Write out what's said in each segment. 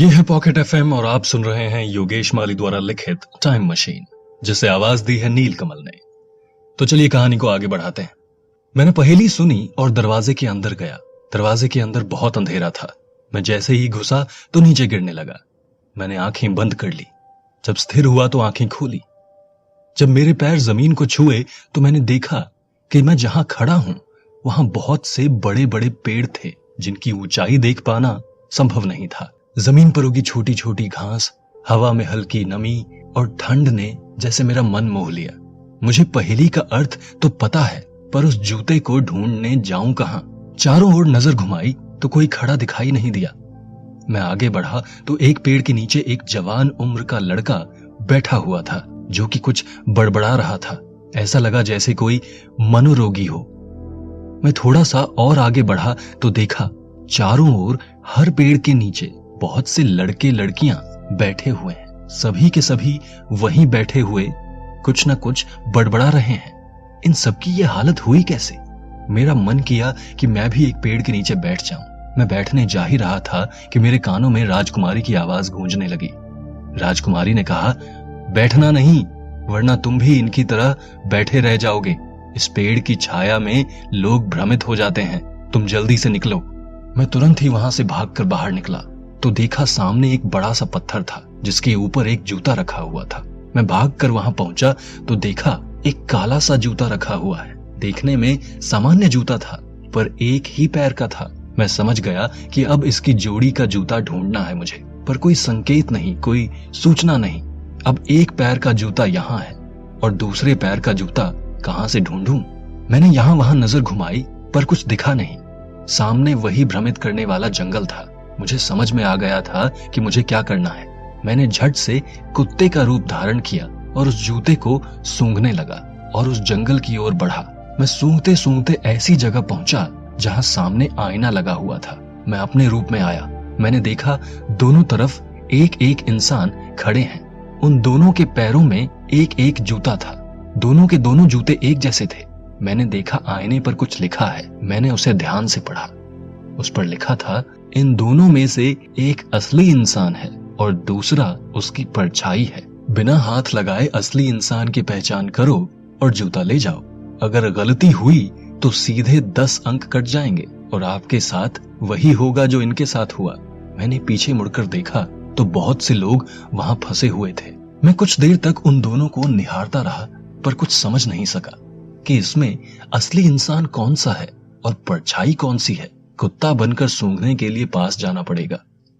ये है pocket FM और आप सुन रहे हैं योगेश माली द्वारा लिखित टाइम मशीन, जिसे आवाज दी है नील कमल ने। तो चलिए कहानी को आगे बढ़ाते हैं। मैंने पहेली सुनी और दरवाजे के अंदर गया। दरवाजे के अंदर बहुत अंधेरा था। मैं जैसे ही घुसा तो नीचे गिरने लगा। मैंने आंखें बंद कर ली। जब स्थिर हुआ तो आंखें खोली। जब मेरे पैर जमीन को छुए तो मैंने देखा कि मैं जहां खड़ा हूं वहां बहुत से बड़े बड़े पेड़ थे जिनकी ऊंचाई देख पाना संभव नहीं था। जमीन पर उगी छोटी छोटी घास, हवा में हल्की नमी और ठंड ने जैसे मेरा मन मोह लिया। मुझे पहेली का अर्थ तो पता है, पर उस जूते को ढूंढने जाऊं कहां? चारों ओर नजर घुमाई तो कोई खड़ा दिखाई नहीं दिया। मैं आगे बढ़ा तो एक पेड़ के नीचे एक जवान उम्र का लड़का बैठा हुआ था जो कि कुछ बड़बड़ा रहा था। ऐसा लगा जैसे कोई मनोरोगी हो। मैं थोड़ा सा और आगे बढ़ा तो देखा चारों ओर हर पेड़ के नीचे बहुत से लड़के लड़कियां बैठे हुए हैं। सभी के सभी वहीं बैठे हुए कुछ न कुछ बड़बड़ा रहे हैं। इन सबकी ये हालत हुई कैसे? मेरा मन किया कि मैं भी एक पेड़ के नीचे बैठ जाऊं। मैं बैठने जा ही रहा था कि मेरे कानों में राजकुमारी की आवाज गूंजने लगी। राजकुमारी ने कहा, बैठना नहीं, वरना तुम भी इनकी तरह बैठे रह जाओगे। इस पेड़ की छाया में लोग भ्रमित हो जाते हैं। तुम जल्दी से निकलो। मैं तुरंत ही वहां से भागकर बाहर निकला तो देखा सामने एक बड़ा सा पत्थर था जिसके ऊपर एक जूता रखा हुआ था। मैं भागकर वहां पहुंचा तो देखा एक काला सा जूता रखा हुआ है। देखने में सामान्य जूता था पर एक ही पैर का था। मैं समझ गया कि अब इसकी जोड़ी का जूता ढूंढना है मुझे, पर कोई संकेत नहीं, कोई सूचना नहीं। अब एक पैर का जूता यहाँ है और दूसरे पैर का जूता कहां से ढूंढूं? मैंने यहां वहां नजर घुमाई पर कुछ दिखा नहीं। सामने वही भ्रमित करने वाला जंगल था। मुझे समझ में आ गया था कि मुझे क्या करना है। मैंने झट से कुत्ते का रूप धारण किया और उस जूते को सूंघने लगा और उस जंगल की ओर बढ़ा। मैं सूंघते सूंघते ऐसी जगह पहुंचा जहां सामने आईना लगा हुआ था। मैं अपने रूप में आया। मैंने देखा दोनों तरफ एक एक इंसान खड़े हैं। उन दोनों के पैरों में एक एक जूता था। दोनों के दोनों जूते एक जैसे थे। मैंने देखा आईने पर कुछ लिखा है। मैंने उसे ध्यान से पढ़ा। उस पर लिखा था, इन दोनों में से एक असली इंसान है और दूसरा उसकी परछाई है। बिना हाथ लगाए असली इंसान की पहचान करो और जूता ले जाओ। अगर गलती हुई तो सीधे 10 अंक कट जाएंगे और आपके साथ वही होगा जो इनके साथ हुआ। मैंने पीछे मुड़कर देखा तो बहुत से लोग वहां फंसे हुए थे। मैं कुछ देर तक उन दोनों को निहारता रहा पर कुछ समझ नहीं सका कि इसमें असली इंसान कौन सा है और परछाई कौन सी है। कुत्ता बनकर सूंघने के लिए पास जाना पड़ेगा।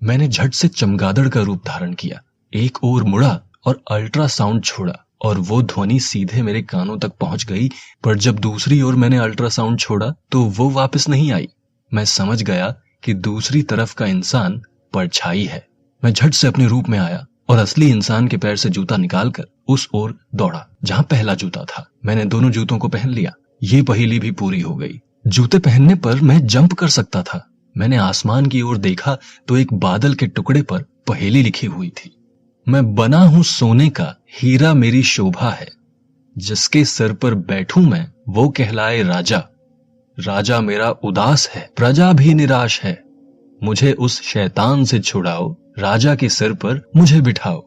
मैंने झट से चमगादड़ का रूप धारण किया, एक ओर मुड़ा और अल्ट्रासाउंड छोड़ा और वो ध्वनि सीधे मेरे कानों तक पहुंच गई। पर जब दूसरी ओर मैंने अल्ट्रासाउंड छोड़ा तो वो वापस नहीं आई। मैं समझ गया कि दूसरी तरफ का इंसान परछाई है। मैं झट से अपने रूप में आया और असली इंसान के पैर से जूता निकालकर उस ओर दौड़ा जहां पहला जूता था। मैंने दोनों जूतों को पहन लिया। ये पहेली भी पूरी हो गई। जूते पहनने पर मैं जंप कर सकता था। मैंने आसमान की ओर देखा तो एक बादल के टुकड़े पर पहेली लिखी हुई थी, मैं बना हूं सोने का, हीरा मेरी शोभा है। जिसके सिर पर बैठूं मैं वो कहलाए राजा। राजा मेरा उदास है, प्रजा भी निराश है। मुझे उस शैतान से छुड़ाओ, राजा के सिर पर मुझे बिठाओ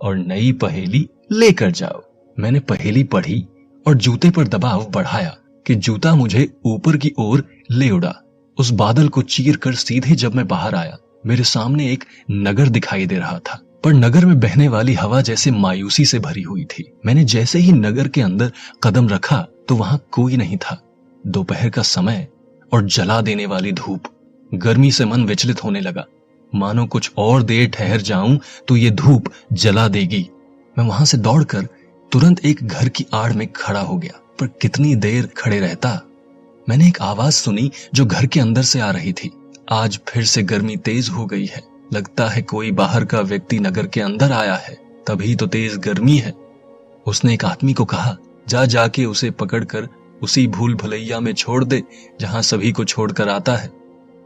और नई पहेली लेकर जाओ। मैंने पहेली पढ़ी और जूते पर दबाव बढ़ाया कि जूता मुझे ऊपर की ओर ले उड़ा। उस बादल को चीर कर सीधे जब मैं बाहर आया, मेरे सामने एक नगर दिखाई दे रहा था, पर नगर में बहने वाली हवा जैसे मायूसी से भरी हुई थी। मैंने जैसे ही नगर के अंदर कदम रखा तो वहां कोई नहीं था। दोपहर का समय और जला देने वाली धूप। गर्मी से मन विचलित होने लगा, मानो कुछ और देर ठहर जाऊं तो ये धूप जला देगी। मैं वहां से दौड़कर तुरंत एक घर की आड़ में खड़ा हो गया, पर कितनी देर खड़े रहता। मैंने एक आवाज सुनी जो घर के अंदर से आ रही थी। आज फिर से गर्मी तेज हो गई है। लगता है कोई बाहर का व्यक्ति नगर के अंदर आया है, तभी तो तेज गर्मी है। उसने एक आदमी को कहा, जा जाके उसे पकड़कर उसी भूल भुलैया में छोड़ दे जहां सभी को छोड़कर आता है।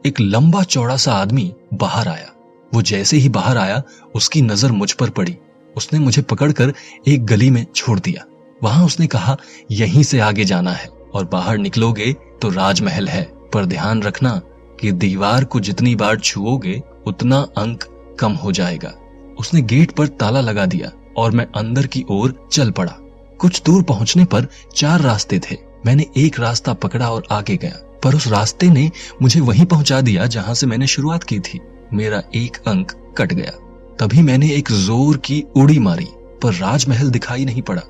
एक लंबा चौड़ा सा आदमी बाहर आया। वो जैसे ही बाहर आया उसकी नजर मुझ पर पड़ी। उसने मुझे पकड़कर एक गली में छोड़ दिया। वहां उसने कहा, यहीं से आगे जाना है और बाहर निकलोगे तो राजमहल है, पर ध्यान रखना कि दीवार को जितनी बार छुओगे उतना अंक कम हो जाएगा। उसने गेट पर ताला लगा दिया और मैं अंदर की ओर चल पड़ा। कुछ दूर पहुंचने पर 4 रास्ते थे। मैंने एक रास्ता पकड़ा और आगे गया, पर उस रास्ते ने मुझे वहीं पहुंचा दिया जहां से मैंने शुरुआत की थी। मेरा 1 अंक कट गया। तभी मैंने एक जोर की उड़ी मारी, पर राजमहल दिखाई नहीं पड़ा।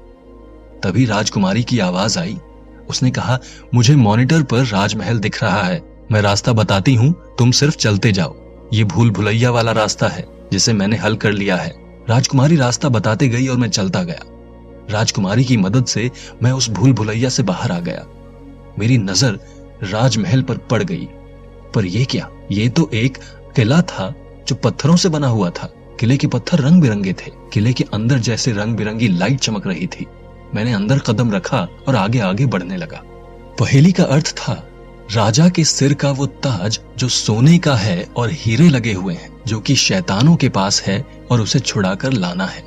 तभी राजकुमारी की आवाज आई। उसने कहा, मुझे मॉनिटर पर राजमहल दिख रहा है, मैं रास्ता बताती हूँ, तुम सिर्फ चलते जाओ। ये भूल भुलैया वाला रास्ता है जिसे मैंने हल कर लिया है। राजकुमारी रास्ता बताते गई और मैं चलता गया। राजकुमारी की मदद से मैं उस भूल भुलैया से बाहर आ गया। मेरी नजर राजमहल पर पड़ गई। पर यह क्या? ये तो एक किला था जो पत्थरों से बना हुआ था। किले के पत्थर रंग बिरंगे थे। किले के अंदर जैसे रंग बिरंगी लाइट चमक रही थी। मैंने अंदर कदम रखा और आगे आगे बढ़ने लगा। पहेली का अर्थ था राजा के सिर का वो ताज जो सोने का है और हीरे लगे हुए हैं, जो कि शैतानों के पास है और उसे छुड़ाकर लाना है।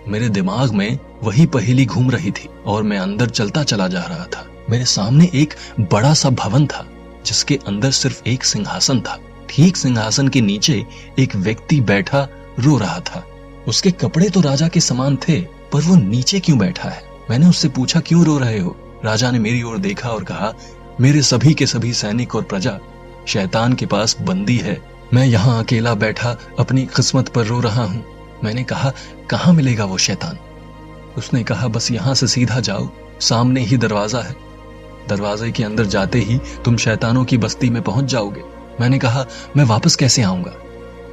मेरे दिमाग में वही पहेली घूम रही थी और मैं अंदर चलता चला जा रहा था। मेरे सामने एक बड़ा सा भवन था जिसके अंदर सिर्फ एक सिंहासन था। ठीक सिंहासन के नीचे एक व्यक्ति बैठा रो रहा था। उसके कपड़े तो राजा के समान थे, पर वो नीचे क्यों बैठा है? मैंने उससे पूछा, क्यों रो रहे हो? राजा ने मेरी ओर देखा और कहा, मेरे सभी के सभी सैनिक और प्रजा शैतान के पास बंदी है। मैं यहाँ अकेला बैठा अपनी किस्मत पर रो रहा हूँ। मैंने कहा, कहाँ मिलेगा वो शैतान? उसने कहा, बस यहाँ से सीधा जाओ, सामने ही दरवाजा है। दरवाजे के अंदर जाते ही तुम शैतानों की बस्ती में पहुंच जाओगे। मैंने कहा, मैं वापस कैसे आऊंगा?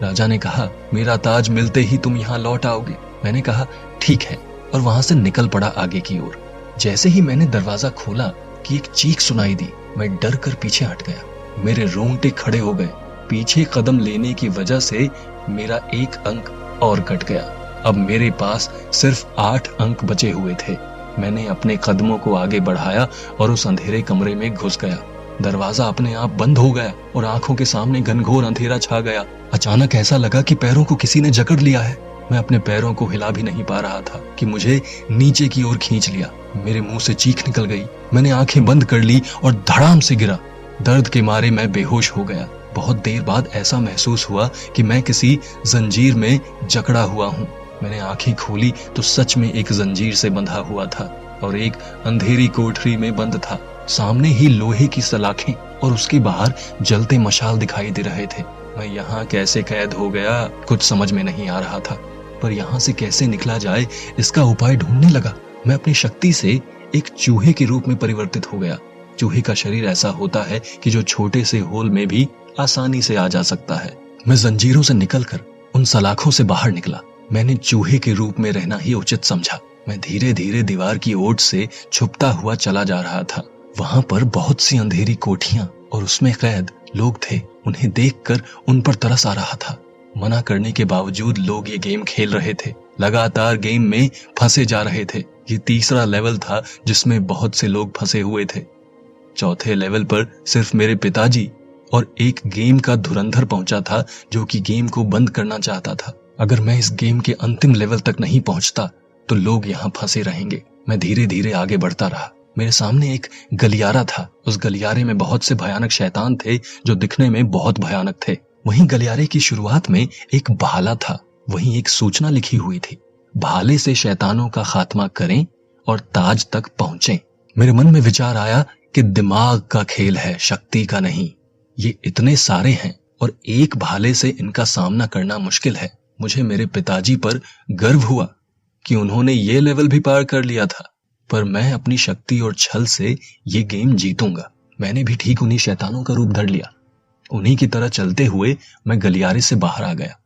राजा ने कहा, मेरा ताज मिलते ही तुम यहाँ लौट आओगे। मैंने कहा, ठीक है, और वहां से निकल पड़ा आगे की ओर। जैसे ही मैंने दरवाजा खोला कि एक चीख सुनाई दी। मैं डर कर पीछे हट गया। मेरे रोंगटे खड़े हो गए। पीछे कदम लेने की वजह से मेरा 1 अंक और कट गया। अब मेरे पास सिर्फ 8 अंक बचे हुए थे। मैंने अपने कदमों को आगे बढ़ाया और उस अंधेरे कमरे में घुस गया। दरवाजा अपने आप बंद हो गया और आंखों के सामने घनघोर अंधेरा छा गया। अचानक ऐसा लगा कि पैरों को किसी ने जकड़ लिया है। मैं अपने पैरों को हिला भी नहीं पा रहा था कि मुझे नीचे की ओर खींच लिया। मेरे मुंह से चीख निकल गई। मैंने आंखें बंद कर ली और धड़ाम से गिरा। दर्द के मारे मैं बेहोश हो गया। बहुत देर बाद ऐसा महसूस हुआ कि मैं किसी जंजीर में जकड़ा हुआ हूँ। मैंने आंखें खोली तो सच में एक जंजीर से बंधा हुआ था और एक अंधेरी कोठरी में बंद था। सामने ही लोहे की सलाखें और उसके बाहर जलते मशाल दिखाई दे रहे थे। मैं यहाँ कैसे कैद हो गया, कुछ समझ में नहीं आ रहा था। पर यहाँ से कैसे निकला जाए, इसका उपाय ढूंढने लगा। मैं अपनी शक्ति से एक चूहे के रूप में परिवर्तित हो गया। चूहे का शरीर ऐसा होता है कि जो छोटे से होल में भी आसानी से आ जा सकता है। मैं जंजीरों से निकलकर उन सलाखों से बाहर निकला। मैंने चूहे के रूप में रहना ही उचित समझा। मैं धीरे धीरे दीवार की ओट से छुपता हुआ चला जा रहा था। वहां पर बहुत सी अंधेरी कोठियां और उसमें कैद लोग थे। उन्हें देखकर उन पर तरस आ रहा था। मना करने के बावजूद लोग ये गेम खेल रहे थे, लगातार गेम में फंसे जा रहे थे। ये तीसरा लेवल था जिसमें बहुत से लोग फंसे हुए थे। चौथे लेवल पर सिर्फ मेरे पिताजी और एक गेम का धुरंधर पहुंचा था जो कि गेम को बंद करना चाहता था। अगर मैं इस गेम के अंतिम लेवल तक नहीं पहुंचता तो लोग यहाँ फंसे रहेंगे। मैं धीरे धीरे आगे बढ़ता रहा। मेरे सामने एक गलियारा था। उस गलियारे में बहुत से भयानक शैतान थे जो दिखने में बहुत भयानक थे। वहीं गलियारे की शुरुआत में एक भाला था। वहीं एक सूचना लिखी हुई थी, भाले से शैतानों का खात्मा करें और ताज तक पहुंचें। मेरे मन में विचार आया कि दिमाग का खेल है, शक्ति का नहीं। ये इतने सारे हैं और एक भाले से इनका सामना करना मुश्किल है। मुझे मेरे पिताजी पर गर्व हुआ कि उन्होंने ये लेवल भी पार कर लिया था, पर मैं अपनी शक्ति और छल से ये गेम जीतूंगा। मैंने भी ठीक उन्हीं शैतानों का रूप धर लिया। उन्हीं की तरह चलते हुए मैं गलियारे से बाहर आ गया।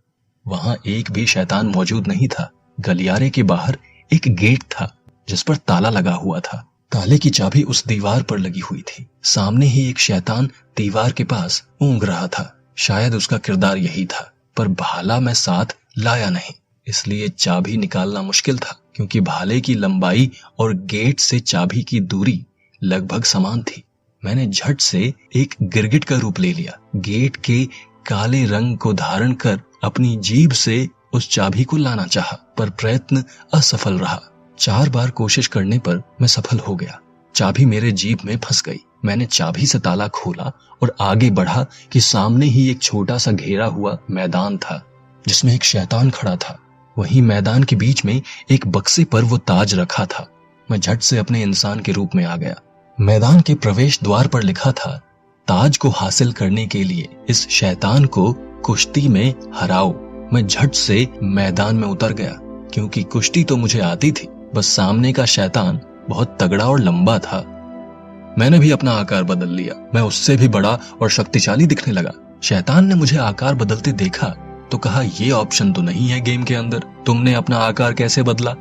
वहां एक भी शैतान मौजूद नहीं था। गलियारे के बाहर एक गेट था जिस पर ताला लगा हुआ था। ताले की चाबी उस दीवार पर लगी हुई थी। सामने ही एक शैतान दीवार के पास ऊँघ रहा था। शायद उसका किरदार यही था, पर भाला मैं साथ लाया नहीं, इसलिए चाबी निकालना मुश्किल था क्योंकि भाले की लंबाई और गेट से चाबी की दूरी लगभग समान थी। मैंने झट से एक गिरगिट का रूप ले लिया। गेट के काले रंग को धारण कर अपनी जीभ से उस चाबी को लाना चाहा, पर प्रयत्न असफल रहा। 4 बार कोशिश करने पर मैं सफल हो गया। चाबी मेरे जीभ में फंस गई। मैंने चाबी से ताला खोला और आगे बढ़ा कि सामने ही एक छोटा सा घेरा हुआ मैदान था। जिसमें एक शैतान खड़ा था। वहीं मैदान के बीच में एक बक्से पर वो ताज रखा था। मैं झट से अपने इंसान के रूप में आ गया। मैदान के प्रवेश द्वार पर लिखा था, ताज को हासिल करने के लिए इस शैतान को कुश्ती में हराओ। मैं झट से मैदान में उतर गया, क्योंकि कुश्ती तो मुझे आती थी, बस सामने का शैतान बहुत तगड़ा और लंबा था। मैंने भी अपना आकार बदल लिया। मैं उससे भी बड़ा और शक्तिशाली दिखने लगा। शैतान ने मुझे आकार बदलते देखा तो कहा, ये ऑप्शन तो नहीं है गेम के अंदर, तुमने अपना आकार कैसे बदला?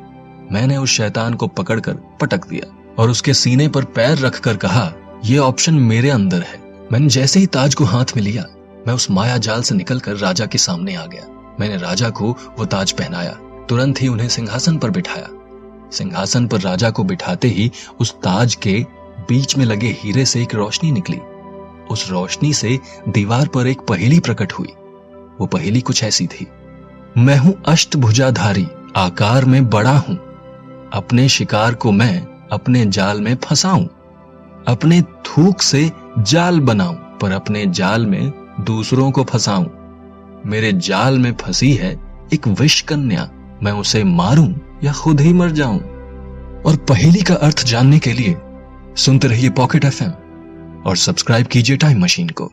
मैंने उस शैतान को पकड़कर पटक दिया और उसके सीने पर पैर रखकर कहा, यह ऑप्शन मेरे अंदर है। मैंने जैसे ही ताज को हाथ में लिया, मैं उस माया जाल से निकलकर राजा के सामने आ गया। मैंने राजा को वो ताज पहनाया, तुरंत ही उन्हें सिंहासन पर बिठाया। सिंहासन पर राजा को बिठाते ही उस ताज के बीच में लगे हीरे से एक रोशनी निकली। उस रोशनी से दीवार पर एक पहेली प्रकट हुई। वो पहेली कुछ ऐसी थी, मैं हूं अष्टभुजाधारी, आकार में बड़ा हूं, अपने शिकार को मैं अपने जाल में फंसाऊं, अपने थूक से जाल बनाऊं, पर अपने जाल में दूसरों को फंसाऊं। मेरे जाल में फंसी है एक विष कन्या, मैं उसे मारूं या खुद ही मर जाऊं। और पहेली का अर्थ जानने के लिए सुनते रहिए पॉकेट एफएम और सब्सक्राइब कीजिए टाइम मशीन को।